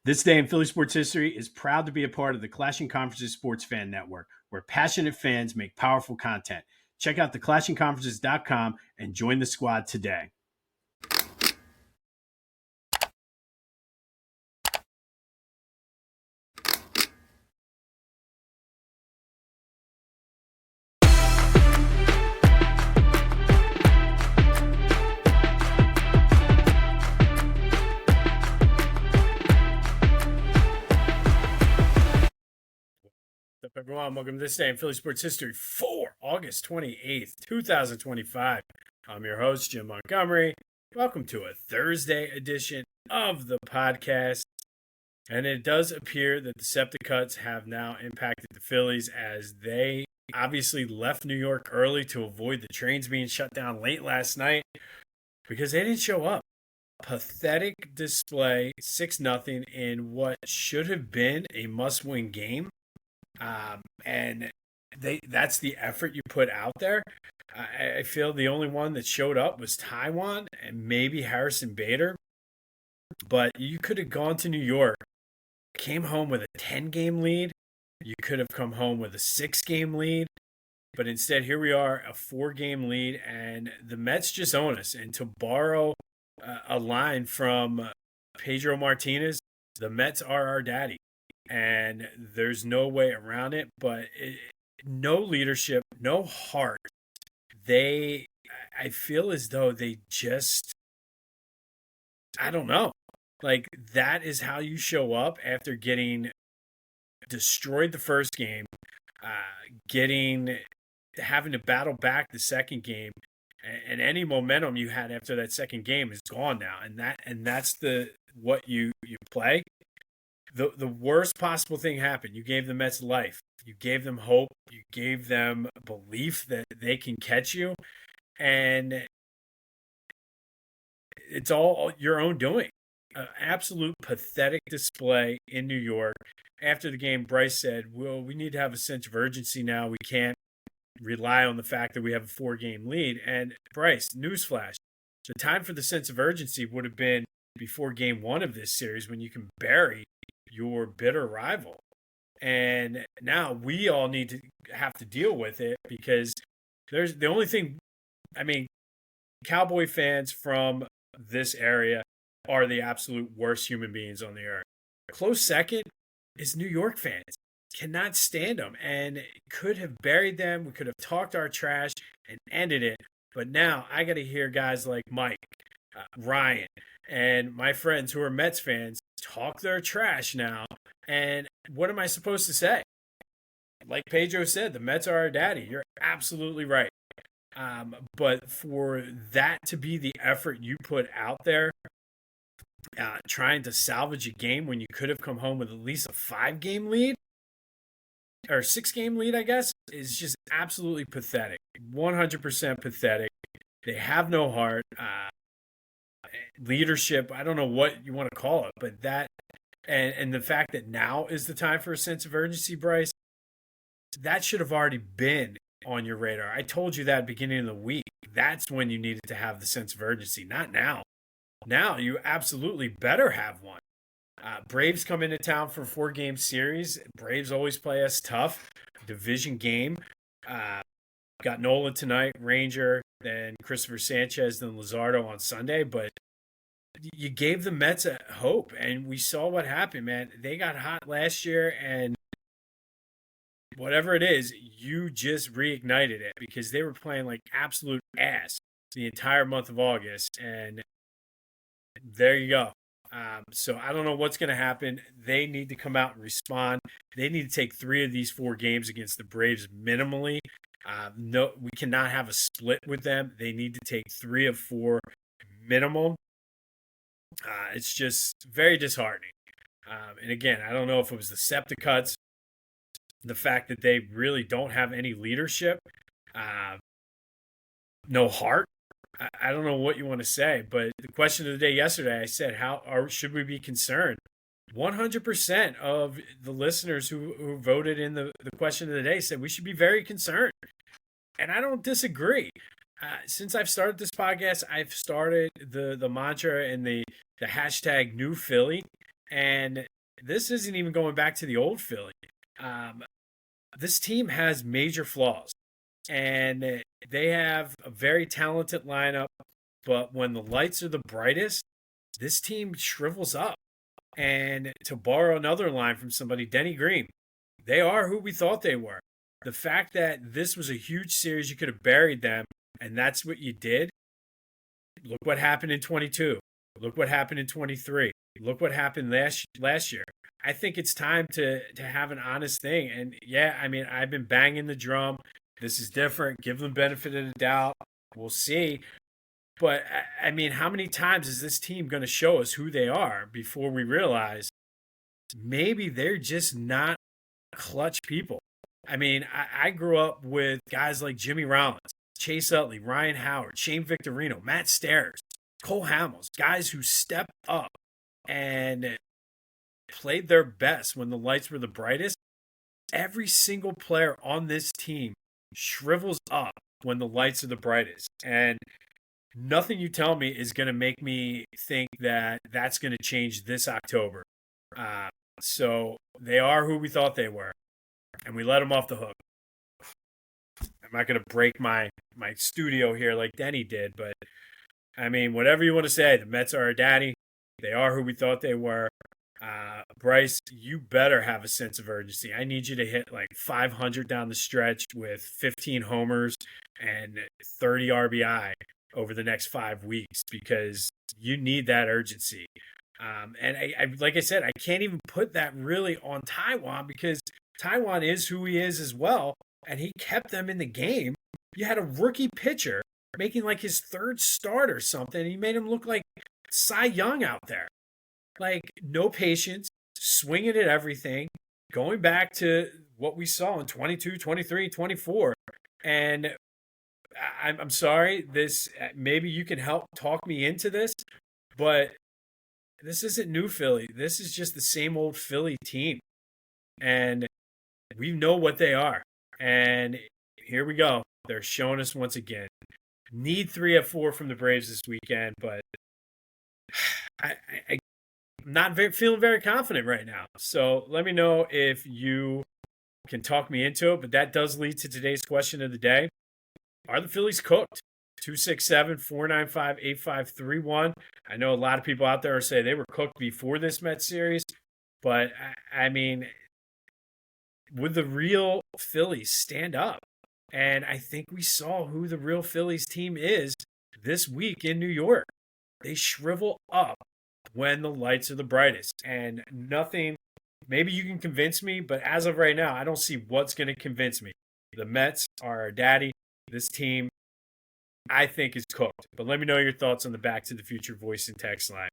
This day in Philly sports history is proud to be a part of the Clashing Conferences Sports Fan Network, where passionate fans make powerful content. Check out theclashingconferences.com and join the squad today. What's up, everyone? Welcome to This Day in Philly Sports History for August 28th, 2025. I'm your host, Jim Montgomery. Welcome to a Thursday edition of the podcast. And it does appear that the septic cuts have now impacted the Phillies as they obviously left New York early to avoid the trains being shut down late last night because they didn't show up. Pathetic display, 6-0 in what should have been a must-win game. And that's the effort you put out there. I feel the only one that showed up was Taiwan and maybe Harrison Bader. But you could have gone to New York, came home with a 10-game lead. You could have come home with a 6-game lead. But instead, here we are, a 4-game lead, and the Mets just own us. And to borrow a line from Pedro Martinez, the Mets are our daddy. And there's no way around it, but no leadership, no heart. I feel as though they just, I don't know. Like, that is how you show up after getting destroyed the first game, having to battle back the second game, and any momentum you had after that second game is gone now. And that's what you play. The worst possible thing happened. You gave the Mets life. You gave them hope. You gave them belief that they can catch you. And it's all your own doing. Absolute pathetic display in New York. After the game, Bryce said, well, we need to have a sense of urgency now. We can't rely on the fact that we have a 4-game lead. And Bryce, newsflash, the time for the sense of urgency would have been before game 1 of this series when you can bury your bitter rival. And now we all need to have to deal with it because there's the only thing, Cowboy fans from this area are the absolute worst human beings on the earth. Close second is New York fans. Cannot stand them and could have buried them. We could have talked our trash and ended it. But now I got to hear guys like Mike, Ryan, and my friends who are Mets fans talk their trash now. And what am I supposed to say? Like Pedro said, the Mets are our daddy. You're absolutely right. But for that to be the effort you put out there, trying to salvage a game when you could have come home with at least a 5-game lead, or 6-game lead, I guess, is just absolutely pathetic. 100% pathetic. They have no heart. Leadership, I don't know what you want to call it, but that, and the fact that now is the time for a sense of urgency, Bryce, that should have already been on your radar. I told you that at the beginning of the week. That's when you needed to have the sense of urgency, not now. Now you absolutely better have one. Braves come into town for a 4-game series. Braves always play us tough. Division game. Got Nola tonight, Ranger, then Christopher Sanchez, then Luzardo on Sunday. But you gave the Mets a hope, and we saw what happened, man. They got hot last year, and whatever it is, you just reignited it because they were playing like absolute ass the entire month of August, and there you go. So I don't know what's going to happen. They need to come out and respond. They need to take 3 of these 4 games against the Braves minimally. No, we cannot have a split with them. They need to take 3 of 4 minimum. It's just very disheartening. And again, I don't know if it was the septic cuts, the fact that they really don't have any leadership, no heart. I don't know what you want to say, but the question of the day yesterday, I said, should we be concerned? 100% of the listeners who voted in the question of the day said we should be very concerned. And I don't disagree. Since I've started this podcast, I've started the mantra and the hashtag New Philly. And this isn't even going back to the old Philly. Um, this team has major flaws, and they have a very talented lineup. But when the lights are the brightest, this team shrivels up. And to borrow another line from somebody, Denny Green, they are who we thought they were. The fact that this was a huge series, you could have buried them, and that's what you did. Look what happened in 22. Look what happened in 23. Look what happened last year. I think it's time to have an honest thing. And yeah, I mean, I've been banging the drum. This is different. Give them benefit of the doubt. We'll see. But I mean, how many times is this team going to show us who they are before we realize maybe they're just not clutch people? I mean, I grew up with guys like Jimmy Rollins, Chase Utley, Ryan Howard, Shane Victorino, Matt Stairs, Cole Hamels, guys who stepped up and played their best when the lights were the brightest. Every single player on this team shrivels up when the lights are the brightest. And nothing you tell me is going to make me think that that's going to change this October. So they are who we thought they were, and we let them off the hook. I'm not going to break my studio here like Denny did, but I mean, whatever you want to say, the Mets are our daddy. They are who we thought they were. Bryce, you better have a sense of urgency. I need you to hit like 500 down the stretch with 15 homers and 30 RBI over the next 5 weeks because you need that urgency. And I like I said, I can't even put that really on Taijuan because Taijuan is who he is as well, and he kept them in the game. You had a rookie pitcher making like his third start or something. He made him look like Cy Young out there. Like, no patience, swinging at everything, going back to what we saw in 22, 23, 24. And I'm sorry, this maybe you can help talk me into this, but this isn't new Philly. This is just the same old Philly team. And we know what they are. And here we go. They're showing us once again. Need 3 of 4 from the Braves this weekend, but I'm not feeling very confident right now. So let me know if you can talk me into it. But that does lead to today's question of the day. Are the Phillies cooked? 267-495-8531. I know a lot of people out there say they were cooked before this Mets series, but I mean, would the real Phillies stand up? And I think we saw who the real Phillies team is this week in New York. They shrivel up when the lights are the brightest. And nothing, maybe you can convince me, but as of right now, I don't see what's going to convince me. The Mets are our daddy. This team, I think, is cooked. But let me know your thoughts on the Back to the Future voice and text line.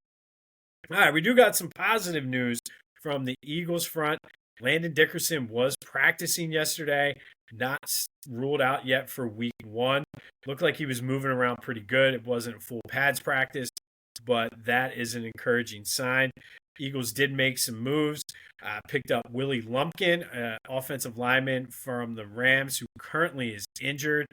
All right, we do got some positive news from the Eagles front. Landon Dickerson was practicing yesterday, not ruled out yet for week 1. Looked like he was moving around pretty good. It wasn't a full pads practice, but that is an encouraging sign. Eagles did make some moves, picked up Willie Lumpkin, offensive lineman from the Rams, who currently is injured.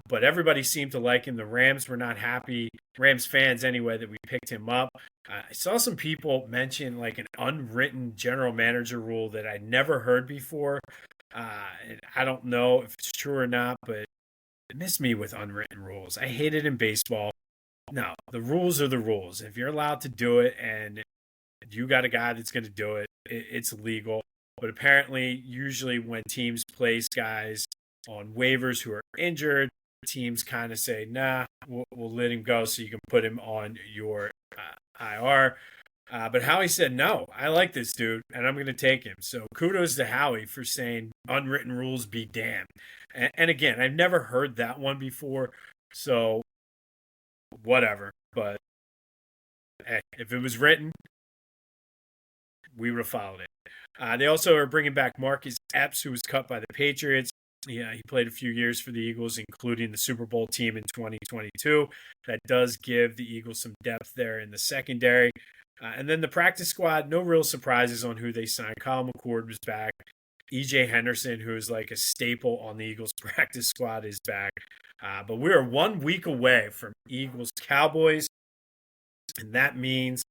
But everybody seemed to like him. The Rams were not happy, Rams fans anyway, that we picked him up. I saw some people mention like an unwritten general manager rule that I'd never heard before. And I don't know if it's true or not, but miss me with unwritten rules. I hate it in baseball. No, the rules are the rules. If you're allowed to do it and you got a guy that's going to do it, it's legal. But apparently, usually when teams place guys on waivers who are injured, teams kind of say, nah, we'll let him go so you can put him on your IR. But Howie said, no, I like this dude, and I'm going to take him. So kudos to Howie for saying unwritten rules be damned. And again, I've never heard that one before, so whatever. But hey, if it was written, we would have followed it. They also are bringing back Marcus Epps, who was cut by the Patriots. Yeah, he played a few years for the Eagles, including the Super Bowl team in 2022. That does give the Eagles some depth there in the secondary. And then the practice squad, no real surprises on who they signed. Kyle McCord was back. E.J. Henderson, who is like a staple on the Eagles practice squad, is back. But we are 1 week away from Eagles-Cowboys, and that means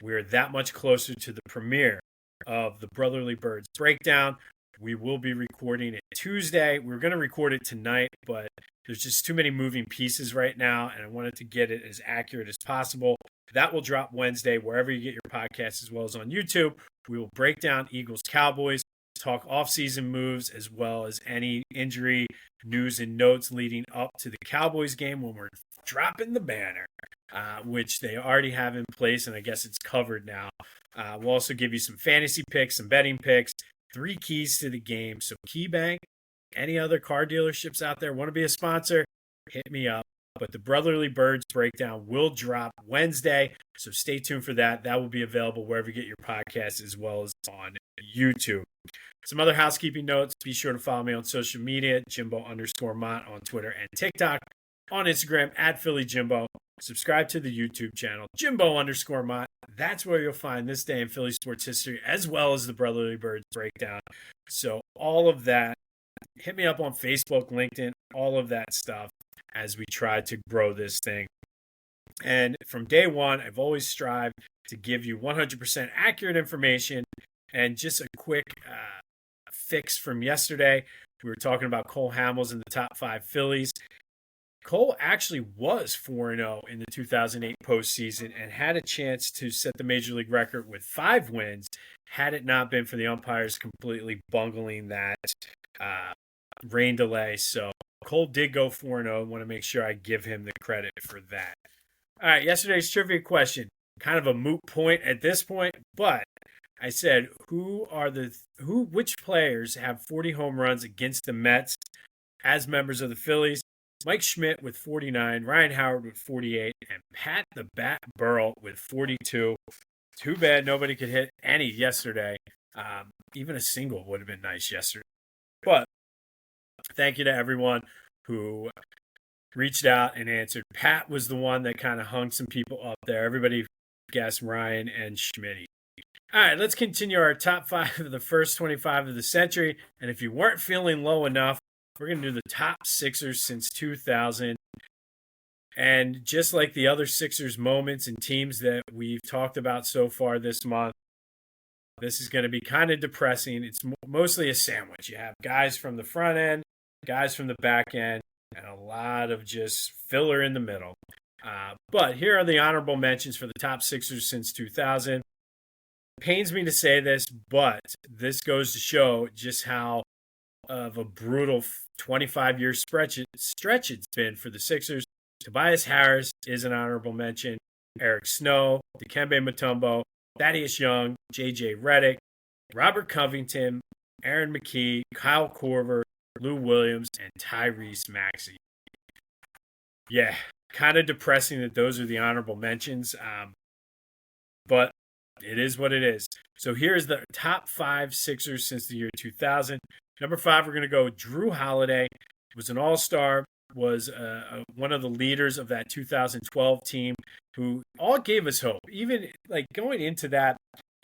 we're that much closer to the premiere of the Brotherly Birds Breakdown. We will be recording it Tuesday. We're going to record it tonight, but there's just too many moving pieces right now, and I wanted to get it as accurate as possible. That will drop Wednesday, wherever you get your podcasts, as well as on YouTube. We will break down Eagles Cowboys, talk offseason moves, as well as any injury news and notes leading up to the Cowboys game when we're dropping the banner, which they already have in place, and I guess it's covered now. We'll also give you some fantasy picks, some betting picks, 3 keys to the game. So KeyBank, any other car dealerships out there want to be a sponsor, hit me up. But the Brotherly Birds Breakdown will drop Wednesday, so stay tuned for that. That will be available wherever you get your podcasts, as well as on YouTube. Some other housekeeping notes. Be sure to follow me on social media, Jimbo_Mott on Twitter and TikTok. On Instagram, @PhillyJimbo. Subscribe to the YouTube channel, Jimbo_Mott. That's where you'll find This Day in Philly Sports History, as well as the Brotherly Birds Breakdown. So all of that, hit me up on Facebook, LinkedIn, all of that stuff as we try to grow this thing. And from day one, I've always strived to give you 100% accurate information. And just a quick fix from yesterday, we were talking about Cole Hamels in the top 5 Phillies. Cole actually was 4-0 in the 2008 postseason and had a chance to set the Major League record with 5 wins had it not been for the umpires completely bungling that rain delay. So Cole did go 4-0. I want to make sure I give him the credit for that. All right, yesterday's trivia question, kind of a moot point at this point, but I said, which players have 40 home runs against the Mets as members of the Phillies? Mike Schmidt with 49, Ryan Howard with 48, and Pat the Bat Burrell with 42. Too bad nobody could hit any yesterday. Even a single would have been nice yesterday. But thank you to everyone who reached out and answered. Pat was the one that kind of hung some people up there. Everybody guessed Ryan and Schmidt. All right, let's continue our top 5 of the first 25 of the century. And if you weren't feeling low enough, we're going to do the top Sixers since 2000. And just like the other Sixers moments and teams that we've talked about so far this month, this is going to be kind of depressing. It's mostly a sandwich. You have guys from the front end, guys from the back end, and a lot of just filler in the middle. But here are the honorable mentions for the top Sixers since 2000. It pains me to say this, but this goes to show just how of a brutal 25-year stretch it's been for the Sixers. Tobias Harris is an honorable mention. Eric Snow, Dikembe Mutombo, Thaddeus Young, J.J. Redick, Robert Covington, Aaron McKee, Kyle Korver, Lou Williams, and Tyrese Maxey. Yeah, kind of depressing that those are the honorable mentions, but it is what it is. So here's the top 5 Sixers since the year 2000. Number 5, we're going to go Drew Holiday. Was an all-star, was one of the leaders of that 2012 team who all gave us hope. Even like going into that,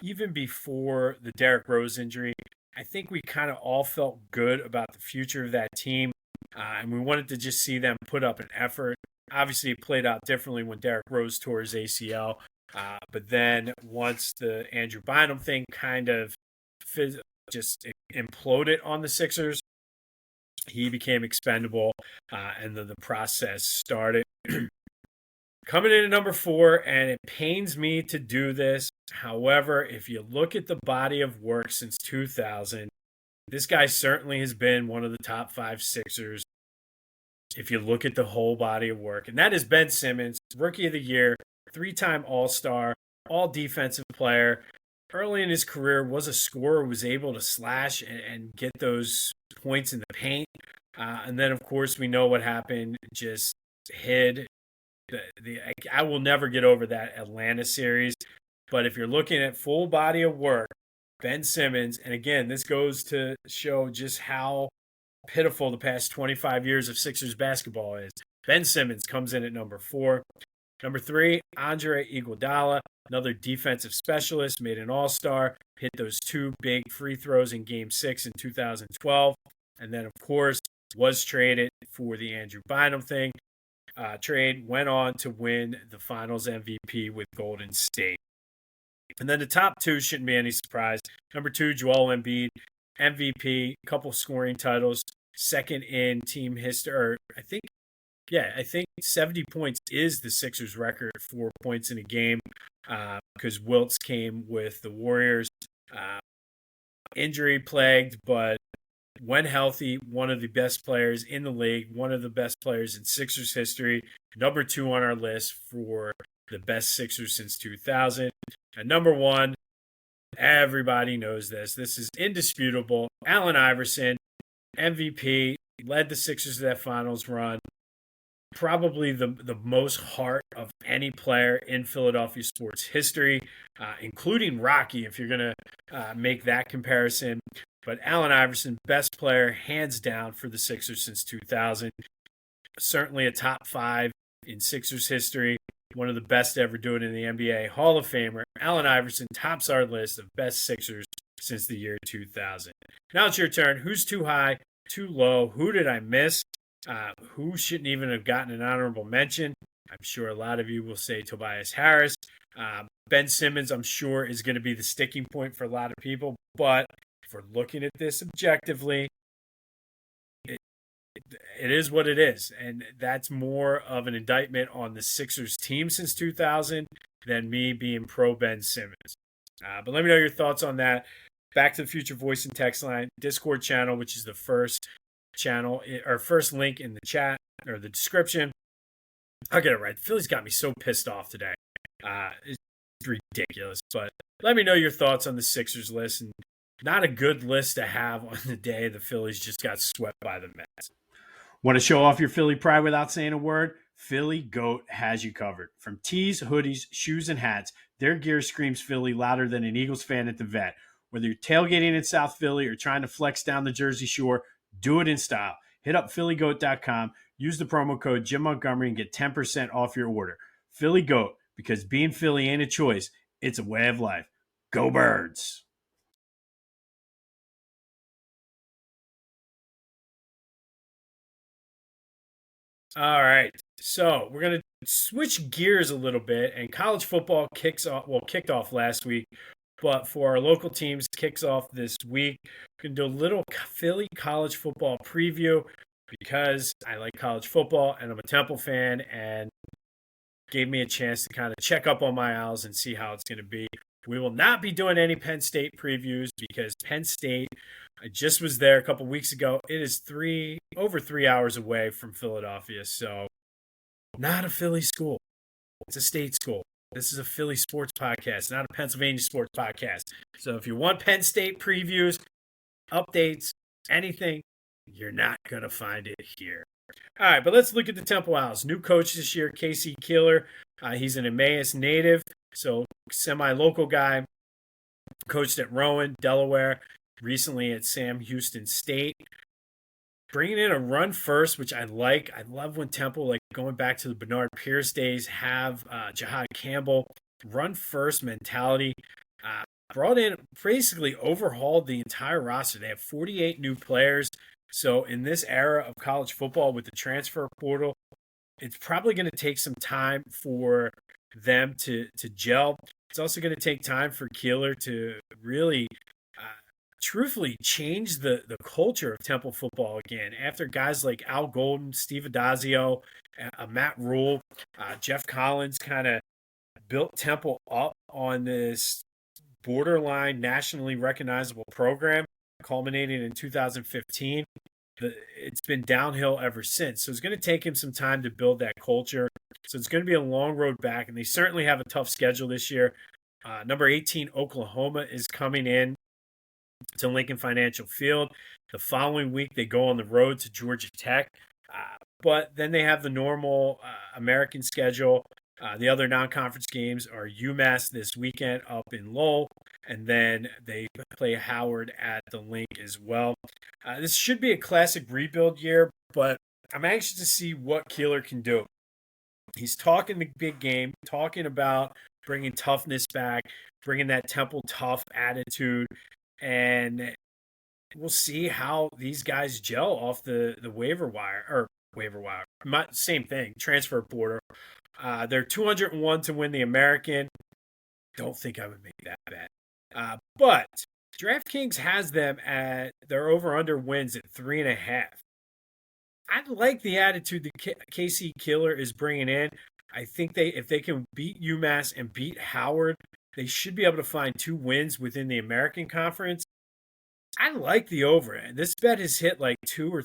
even before the Derrick Rose injury, I think we kind of all felt good about the future of that team. And we wanted to just see them put up an effort. Obviously, it played out differently when Derrick Rose tore his ACL. But then once the Andrew Bynum thing kind of just imploded on the Sixers, he became expendable, and then the process started. Coming in at number 4, and it pains me to do this. However, if you look at the body of work since 2000, this guy certainly has been one of the top 5 Sixers if you look at the whole body of work. And that is Ben Simmons, Rookie of the Year, 3-time All-Star, All-Defensive Player. Early in his career, was a scorer, was able to slash and get those points in the paint. And then, of course, we know what happened. Just hid. I will never get over that Atlanta series. But if you're looking at full body of work, Ben Simmons, and again, this goes to show just how pitiful the past 25 years of Sixers basketball is. Ben Simmons comes in at number 4. Number 3, Andre Iguodala, another defensive specialist, made an all-star, hit those 2 big free throws in Game 6 in 2012, and then, of course, was traded for the Andrew Bynum thing. Trade went on to win the Finals MVP with Golden State. And then the top two shouldn't be any surprise. Number 2, Joel Embiid, MVP, couple scoring titles, second in team history. Or I think 70 points is the Sixers record for points in a game because Wiltz came with the Warriors. Injury plagued, but when healthy, one of the best players in the league, one of the best players in Sixers history, number 2 on our list for the best Sixers since 2000. And number 1, everybody knows this. This is indisputable. Allen Iverson, MVP, led the Sixers to that finals run. Probably the most heart of any player in Philadelphia sports history, including Rocky, if you're going to make that comparison. But Allen Iverson, best player, hands down, for the Sixers since 2000. Certainly a top 5 in Sixers history. One of the best to ever do it in the NBA. Hall of Famer, Allen Iverson, tops our list of best Sixers since the year 2000. Now it's your turn. Who's too high, too low? Who did I miss? Who shouldn't even have gotten an honorable mention? I'm sure a lot of you will say Tobias Harris. Ben Simmons, I'm sure, is going to be the sticking point for a lot of people. But if we're looking at this objectively, it is what it is. And that's more of an indictment on the Sixers team since 2000 than me being pro Ben Simmons. But let me know your thoughts on that. Back to the Future Voice and Text Line, Discord channel, which is the first channel or first link in the chat or the description. I'll get it right. The Phillies got me so pissed off today. It's ridiculous. But let me know your thoughts on the Sixers list. And not a good list to have on the day the Phillies just got swept by the Mets. Want to show off your Philly pride without saying a word? Philly Goat has you covered. From tees, hoodies, shoes, and hats, their gear screams Philly louder than an Eagles fan at the vet. Whether you're tailgating in South Philly or trying to flex down the Jersey Shore, do it in style. Hit up phillygoat.com, use the promo code Jim Montgomery, and get 10% off your order. Philly Goat, because being Philly ain't a choice, it's a way of life. Go Birds! All right, so we're going to switch gears a little bit, and college football kicked off last week, but for our local teams, kicks off this week. We're going to do a little Philly college football preview because I like college football, and I'm a Temple fan, and gave me a chance to kind of check up on my Owls and see how it's going to be. We will not be doing any Penn State previews because Penn State, I just was there a couple weeks ago. It is over 3 hours away from Philadelphia, so not a Philly school. It's a state school. This is a Philly sports podcast, not a Pennsylvania sports podcast. So if you want Penn State previews, updates, anything, you're not going to find it here. All right, but let's look at the Temple Owls. New coach this year, Casey Keeler. He's an Emmaus native, so semi-local guy. Coached at Rowan, Delaware, recently at Sam Houston State. Bringing in a run first, which I like. I love when Temple, like going back to the Bernard Pierce days, have Jahad Campbell, run first mentality. Brought in, basically overhauled the entire roster. They have 48 new players. So in this era of college football with the transfer portal, it's probably going to take some time for them to gel. It's also going to take time for Keeler to really truthfully change the culture of Temple football again. After guys like Al Golden, Steve Adazio, Matt Rule, Jeff Collins kind of built Temple up on this borderline nationally recognizable program, culminating in 2015. It's been downhill ever since. So it's going to take him some time to build that culture. So it's going to be a long road back, and they certainly have a tough schedule this year. Number 18, Oklahoma, is coming in to Lincoln Financial Field. The following week, they go on the road to Georgia Tech. But then they have the normal American schedule. The other non-conference games are UMass this weekend up in Lowell, and then they play Howard at the Link as well. This should be a classic rebuild year, but I'm anxious to see what Keeler can do. He's talking the big game, talking about bringing toughness back, bringing that Temple tough attitude, and we'll see how these guys gel off the waiver wire. Same thing, transfer portal. They're 201 to win the American. don't think I would make that bet. But DraftKings has them at their over/under wins at 3.5. I like the attitude that KC Keeler is bringing in. I think if they can beat UMass and beat Howard, they should be able to find 2 wins within the American Conference. I like the over. This bet has hit like two or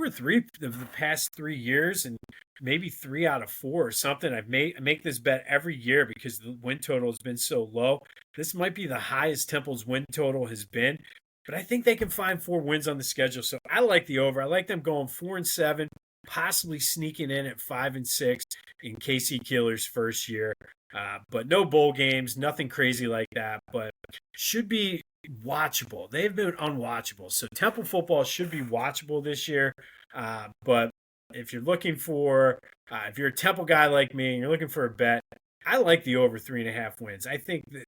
three of the past 3 years, and maybe 3 out of 4 or something. I make this bet every year because the win total has been so low. This might be the highest Temple's win total has been, but I think they can find 4 wins on the schedule. So I like the over. I like them going 4-7, possibly sneaking in at 5-6 in KC Keeler's first year. But no bowl games, nothing crazy like that. But should be watchable. They've been unwatchable. So Temple football should be watchable this year. But if you're looking for, if you're a Temple guy like me and you're looking for a bet, I like the over 3.5 wins. I think that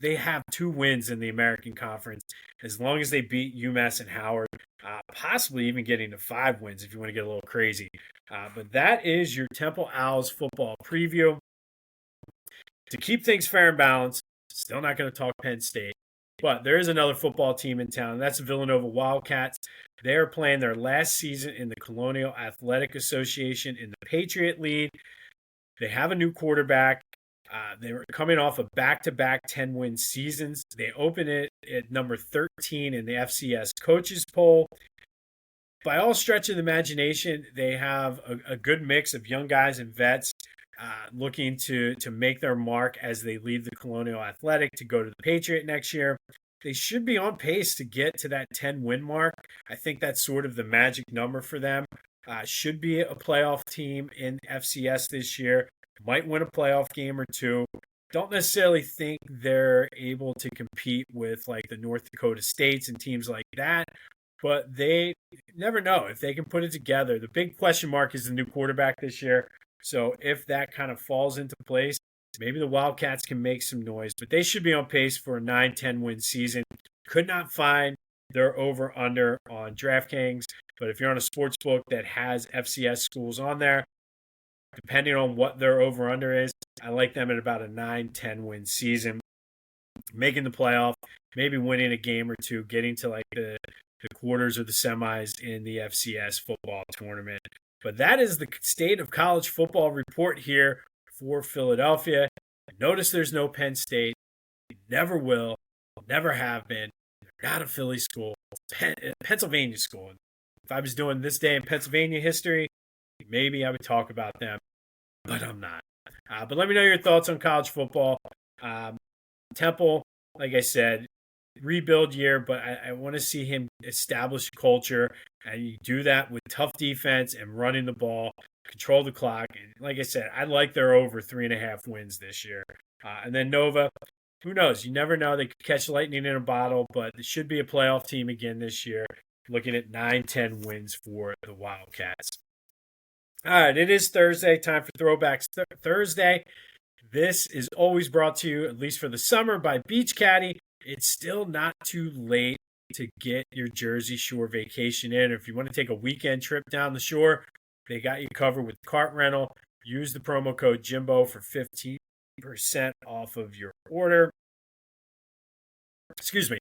they have 2 wins in the American Conference as long as they beat UMass and Howard, possibly even getting to 5 wins if you want to get a little crazy. But that is your Temple Owls football preview. To keep things fair and balanced, still not going to talk Penn State. But there is another football team in town, and that's the Villanova Wildcats. They are playing their last season in the Colonial Athletic Association in the Patriot League. They have a new quarterback. They were coming off of back-to-back 10-win seasons. They open it at number 13 in the FCS coaches poll. By all stretch of the imagination, they have a good mix of young guys and vets looking to make their mark as they leave the Colonial Athletic to go to the Patriot next year. They should be on pace to get to that 10-win mark. I think that's sort of the magic number for them. Should be a playoff team in FCS this year. Might win a playoff game or 2. Don't necessarily think they're able to compete with like the North Dakota States and teams like that. But they never know if they can put it together. The big question mark is the new quarterback this year. So if that kind of falls into place, maybe the Wildcats can make some noise. But they should be on pace for a 9-10 win season. Could not find their over/under on DraftKings. But if you're on a sports book that has FCS schools on there, depending on what their over/under is, I like them at about a 9-10 win season. Making the playoff, maybe winning a game or 2, getting to like the quarters or the semis in the FCS football tournament. But that is the state of college football report here for Philadelphia. Notice there's no Penn State. Never will. Never have been. They're not a Philly school. It's Pennsylvania school. If I was doing this day in Pennsylvania history, maybe I would talk about them. But I'm not. But let me know your thoughts on college football. Temple, like I said, rebuild year, but I want to see him establish culture, and you do that with tough defense and running the ball, control the clock. And like I said, I like their over 3.5 wins this year. And then Nova, who knows? You never know. They could catch lightning in a bottle, but it should be a playoff team again this year. Looking at 9-10 wins for the Wildcats. All right, it is Thursday. Time for Throwback Thursday. This is always brought to you, at least for the summer, by Beach Caddy. It's still not too late to get your Jersey Shore vacation in. Or if you want to take a weekend trip down the shore, they got you covered with cart rental. Use the promo code Jimbo for 15% off of your order. Excuse me.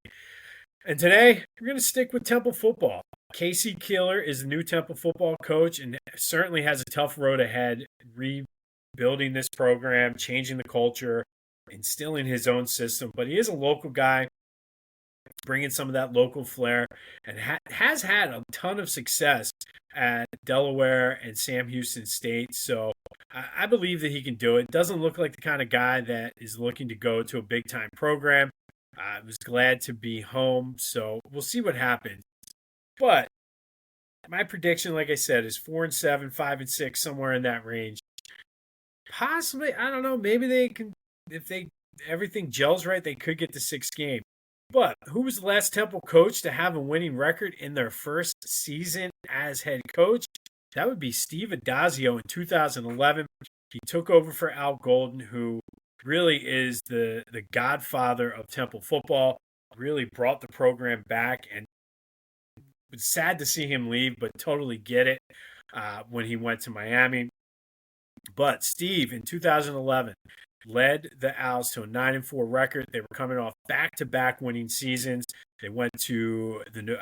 And today, we're going to stick with Temple football. KC Keeler is the new Temple football coach and certainly has a tough road ahead, rebuilding this program, changing the culture, instilling his own system. But he is a local guy, bringing some of that local flair, and has had a ton of success at Delaware and Sam Houston State. So I believe that he can do it. Doesn't look like the kind of guy that is looking to go to a big-time program. I was glad to be home, so we'll see what happens. But my prediction, like I said, is 4-7, 5-6, somewhere in that range. Possibly, I don't know, maybe they can, if everything gels right, they could get to 6 games. But who was the last Temple coach to have a winning record in their first season as head coach? That would be Steve Adazio in 2011. He took over for Al Golden, who really is the godfather of Temple football, really brought the program back, and it's sad to see him leave, but totally get it when he went to Miami. But Steve, in 2011, led the Owls to a 9-4 record. They were coming off back-to-back winning seasons. They went to the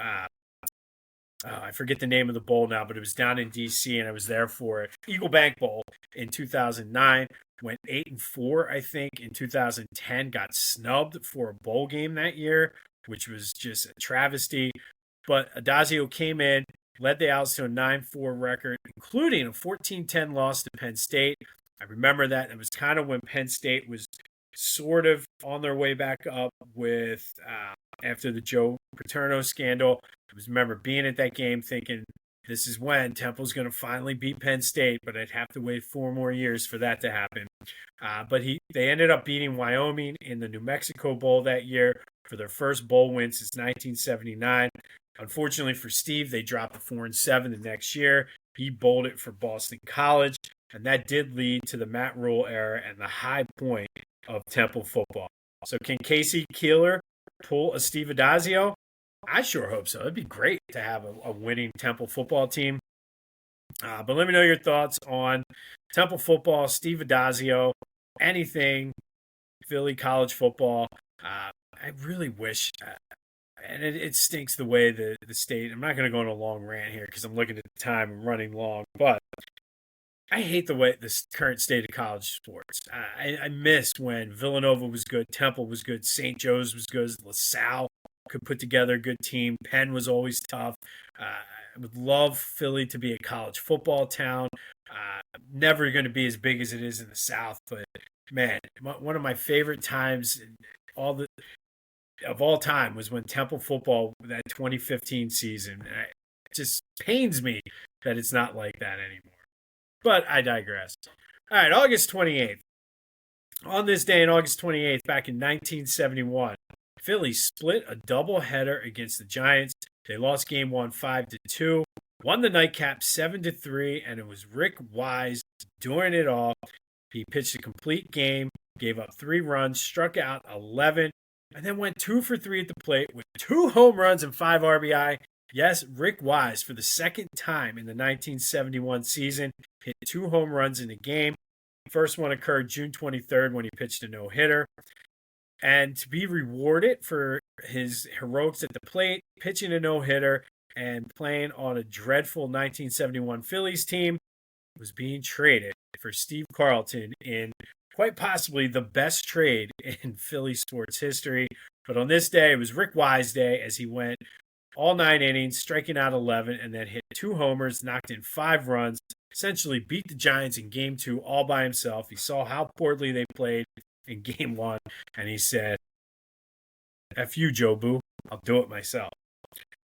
I forget the name of the bowl now, but it was down in D.C. and I was there for it. Eagle Bank Bowl in 2009. Went 8-4, I think, in 2010. Got snubbed for a bowl game that year, which was just a travesty. But Adazio came in, led the Owls to a 9-4 record, including a 14-10 loss to Penn State. I remember that. It was kind of when Penn State was sort of on their way back up with after the Joe Paterno scandal. I remember being at that game thinking, this is when Temple's going to finally beat Penn State, but I'd have to wait 4 more years for that to happen. But they ended up beating Wyoming in the New Mexico Bowl that year for their first bowl win since 1979. Unfortunately for Steve, they dropped the 4-7 the next year. He bowled it for Boston College, and that did lead to the Matt Rule era and the high point of Temple football. So can Casey Keeler pull a Steve Adazio? I sure hope so. It'd be great to have a winning Temple football team. But let me know your thoughts on Temple football, Steve Adazio, anything Philly college football. I really wish, and it stinks the way the state. I'm not going to go on a long rant here because I'm looking at the time and running long, but I hate the way this current state of college sports. I miss when Villanova was good, Temple was good, St. Joe's was good, LaSalle could put together a good team. Penn was always tough. I would love Philly to be a college football town. Never going to be as big as it is in the South, but man, one of my favorite times of all time was when Temple football, that 2015 season. It just pains me that it's not like that anymore. But I digress. All right, August 28th. On this day, in August 28th, back in 1971, Philly split a doubleheader against the Giants. They lost game 1 5-2, won the nightcap 7-3, and it was Rick Wise doing it all. He pitched a complete game, gave up 3 runs, struck out 11, and then went 2 for 3 at the plate with 2 home runs and 5 RBI. Yes, Rick Wise, for the second time in the 1971 season, hit 2 home runs in a game. First one occurred June 23rd when he pitched a no-hitter. And to be rewarded for his heroics at the plate, pitching a no-hitter, and playing on a dreadful 1971 Phillies team, was being traded for Steve Carlton in quite possibly the best trade in Philly sports history. But on this day, it was Rick Wise Day as he went all 9 innings, striking out 11, and then hit 2 homers, knocked in 5 runs, essentially beat the Giants in Game 2 all by himself. He saw how poorly they played in Game 1, and he said, F you, Joe Boo. I'll do it myself.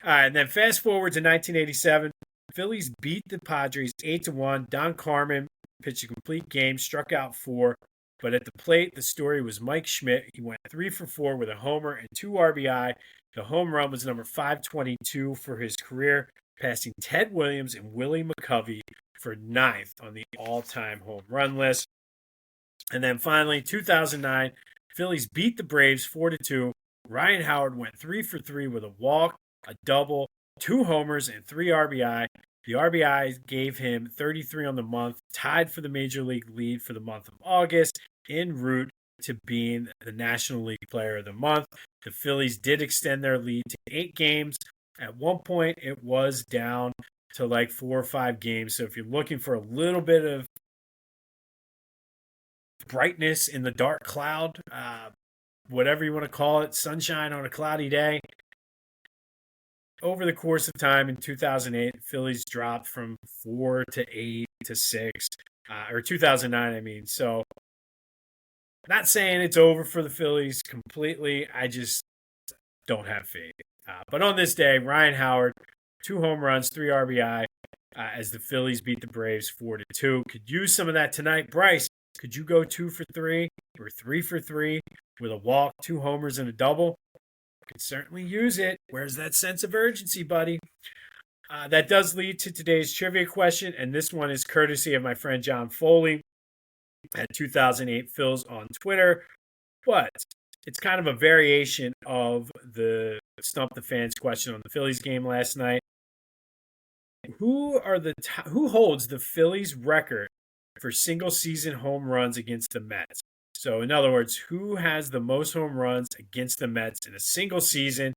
All right, and then fast forward to 1987. Phillies beat the Padres 8-1. Don Carmen pitched a complete game, struck out 4. But at the plate, the story was Mike Schmidt. He went 3 for 4 with a homer and 2 RBI. The home run was number 522 for his career, passing Ted Williams and Willie McCovey for 9th on the all-time home run list. And then finally, 2009, Phillies beat the Braves 4-2. Ryan Howard went 3 for 3 with a walk, a double, 2 homers, and 3 RBI. The RBI gave him 33 on the month, tied for the Major League lead for the month of August, en route to being the National League Player of the Month. The Phillies did extend their lead to 8 games. At one point, it was down to like 4 or 5 games. So if you're looking for a little bit of brightness in the dark cloud, whatever you want to call it, sunshine on a cloudy day, over the course of time in 2008, Phillies dropped from 4 to 8 to 6, or 2009, I mean. So, not saying it's over for the Phillies completely. I just don't have faith. But on this day, Ryan Howard, 2 home runs, 3 RBI, as the Phillies beat the Braves 4-2. Could use some of that tonight. Bryce, could you go 2 for 3 or 3 for 3 with a walk, 2 homers, and a double? Could certainly use it. Where's that sense of urgency, buddy? That does lead to today's trivia question, and this one is courtesy of my friend John Foley at 2008 Phils on Twitter. But it's kind of a variation of the Stump the Fans question on the Phillies game last night. Who holds the Phillies record for single season home runs against the Mets? So, in other words, who has the most home runs against the Mets in a single season?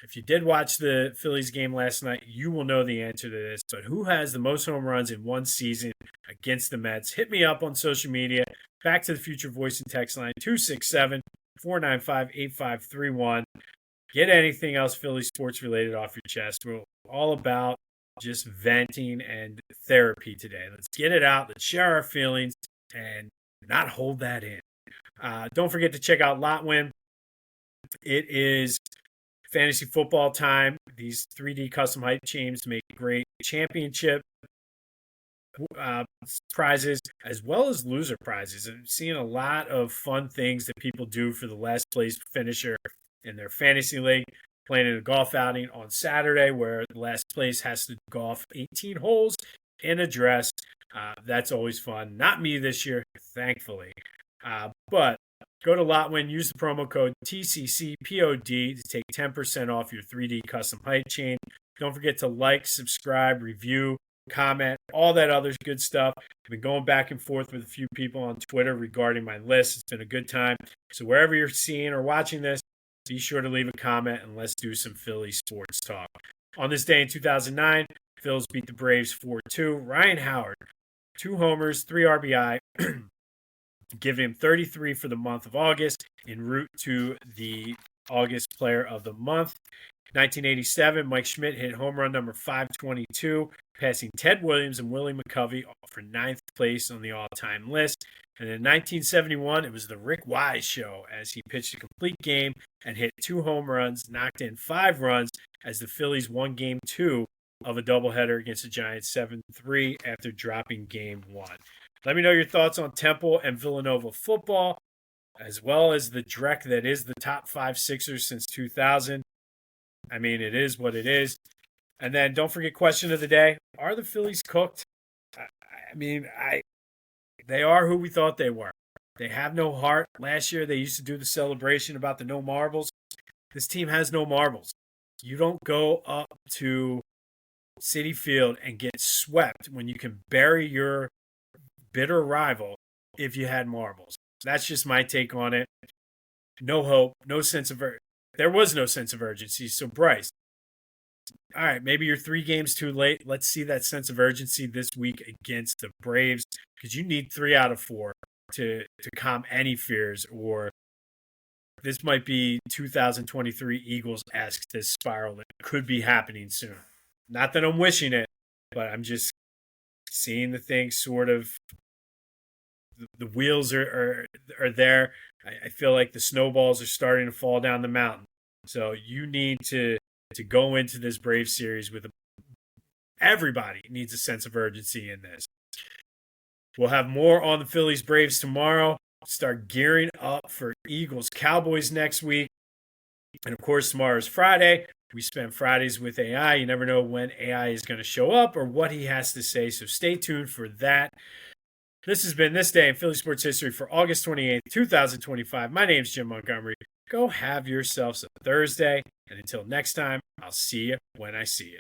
If you did watch the Phillies game last night, you will know the answer to this. But who has the most home runs in one season against the Mets? Hit me up on social media. Back to the Future voice and text line 267 495 8531. Get anything else Philly sports related off your chest. We're all about just venting and therapy today. Let's get it out. Let's share our feelings and not hold that in. Don't forget to check out Lotwin. It is fantasy football time. These 3D custom hype chains make great championship prizes as well as loser prizes. I'm seeing a lot of fun things that people do for the last place finisher in their fantasy league. Playing in a golf outing on Saturday where the last place has to golf 18 holes in a dress. That's always fun. Not me this year, thankfully. But go to Lotwin, use the promo code TCCPOD to take 10% off your 3D custom hype chain. Don't forget to like, subscribe, review, comment, all that other good stuff. I've been going back and forth with a few people on Twitter regarding my list. It's been a good time. So wherever you're seeing or watching this, be sure to leave a comment and let's do some Philly sports talk. On this day in 2009, Phils beat the Braves 4-2. Ryan Howard, 2 homers, 3 RBI, giving him 33 for the month of August, en route to the August Player of the Month. 1987, Mike Schmidt hit home run number 522, passing Ted Williams and Willie McCovey for 9th place on the all-time list. And in 1971, it was the Rick Wise show as he pitched a complete game and hit 2 home runs, knocked in 5 runs as the Phillies won Game 2 of a doubleheader against the Giants 7-3 after dropping Game 1. Let me know your thoughts on Temple and Villanova football, as well as the dreck that is the top 5 Sixers since 2000. I mean, it is what it is. And then don't forget question of the day. Are the Phillies cooked? They are who we thought they were. They have no heart. Last year, they used to do the celebration about the no marbles. This team has no marbles. You don't go up to Citi Field and get swept when you can bury your bitter rival if you had marbles. That's just my take on it. No hope, no sense of there was no sense of urgency. So Bryce, all right, maybe you're 3 games too late. Let's see that sense of urgency this week against the Braves because you need 3 out of 4 to calm any fears, or this might be 2023 Eagles-esque, this spiral that could be happening soon. Not that I'm wishing it, but I'm just seeing the thing sort of, the wheels are there. I feel like the snowballs are starting to fall down the mountain. So you need to go into this Braves series with everybody needs a sense of urgency in this. We'll have more on the Phillies Braves tomorrow. Start gearing up for Eagles Cowboys next week. And of course, tomorrow is Friday. We spend Fridays with AI. You never know when AI is going to show up or what he has to say. So stay tuned for that. This has been This Day in Philly Sports History for August 28th, 2025. My name's Jim Montgomery. Go have yourselves a Thursday. And until next time, I'll see you when I see you.